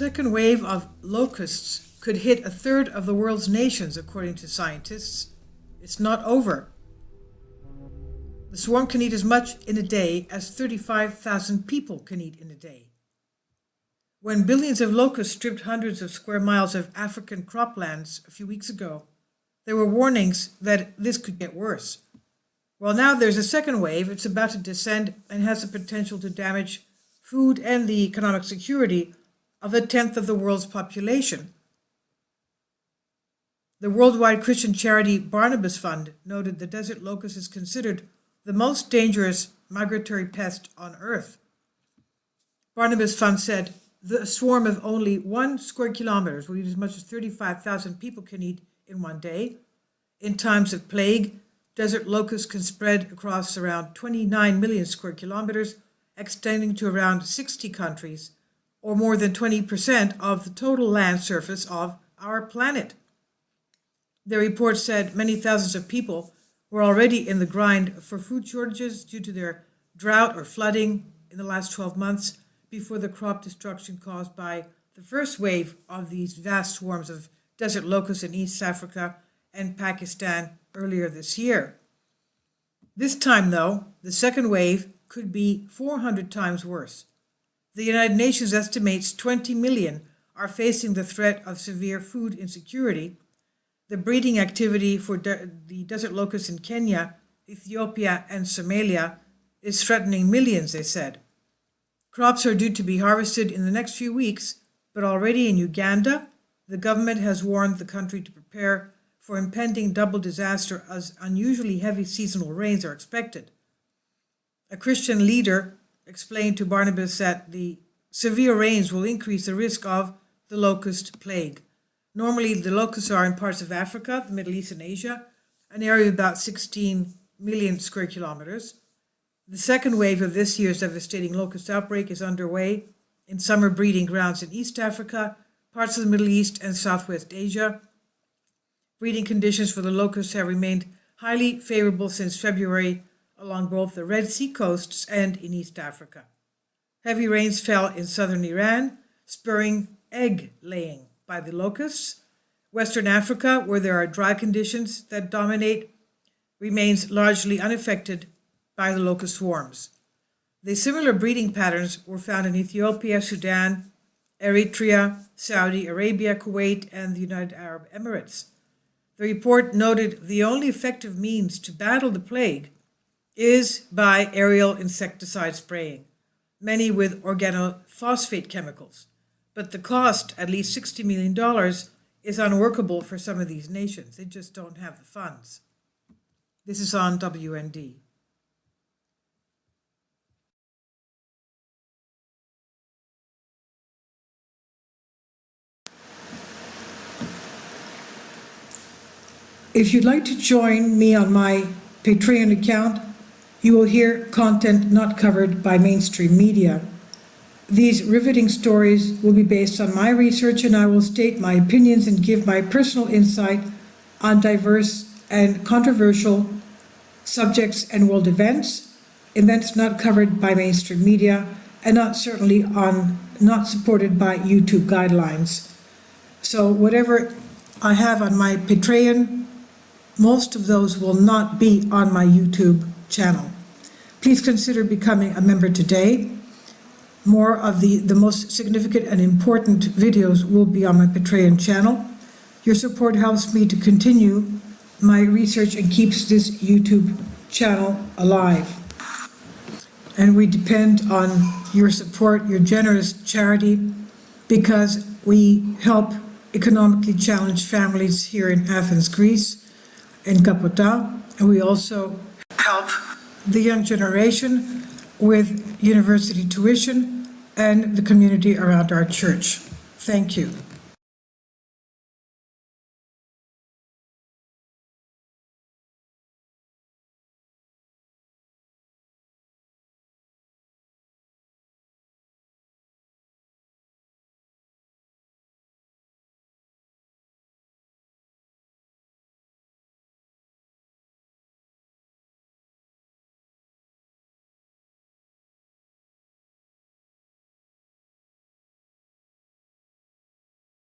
second wave of locusts could hit a third of the world's nations, according to scientists. It's not over. The swarm can eat as much in a day as 35,000 people can eat in a day. When billions of locusts stripped hundreds of square miles of African croplands a few weeks ago, there were warnings that this could get worse. Well, now there's a second wave. It's about to descend and has the potential to damage food and the economic security of a tenth of the world's population. The worldwide Christian charity Barnabas Fund noted the desert locust is considered the most dangerous migratory pest on Earth. Barnabas Fund said the swarm of only 1 square kilometer will eat as much as 35,000 people can eat in one day. In times of plague, desert locusts can spread across around 29 million square kilometers, extending to around 60 countries, or more than 20% of the total land surface of our planet. The report said many thousands of people were already in the grind for food shortages due to their drought or flooding in the last 12 months before the crop destruction caused by the first wave of these vast swarms of desert locusts in East Africa and Pakistan earlier this year. This time, though, the second wave could be 400 times worse. The United Nations estimates 20 million are facing the threat of severe food insecurity. The breeding activity for the desert locust in Kenya, Ethiopia, and Somalia is threatening millions, they said. Crops are due to be harvested in the next few weeks, but already in Uganda, the government has warned the country to prepare for impending double disaster as unusually heavy seasonal rains are expected. A Christian leader explained to Barnabas that the severe rains will increase the risk of the locust plague. Normally, the locusts are in parts of Africa, the Middle East, and Asia, an area of about 16 million square kilometers. The second wave of this year's devastating locust outbreak is underway in summer breeding grounds in East Africa, parts of the Middle East, and Southwest Asia. Breeding conditions for the locusts have remained highly favorable since February along both the Red Sea coasts and in East Africa. Heavy rains fell in southern Iran, spurring egg laying by the locusts. Western Africa, where there are dry conditions that dominate, remains largely unaffected by the locust swarms. The similar breeding patterns were found in Ethiopia, Sudan, Eritrea, Saudi Arabia, Kuwait, and the United Arab Emirates. The report noted the only effective means to battle the plague is by aerial insecticide spraying, many with organophosphate chemicals. But the cost, at least $60 million, is unworkable for some of these nations. They just don't have the funds. This is on WND. If you'd like to join me on my Patreon account, you will hear content not covered by mainstream media. These riveting stories will be based on my research, and I will state my opinions and give my personal insight on diverse and controversial subjects and world events not covered by mainstream media, and not supported by YouTube guidelines. So whatever I have on my Patreon, most of those will not be on my YouTube channel. Please consider becoming a member today. More of the most significant and important videos will be on my Patreon channel. Your support helps me to continue my research and keeps this YouTube channel alive. And we depend on your support, your generous charity, because we help economically challenged families here in Athens, Greece, in Kapota, and we also help the young generation with university tuition and the community around our church. Thank you.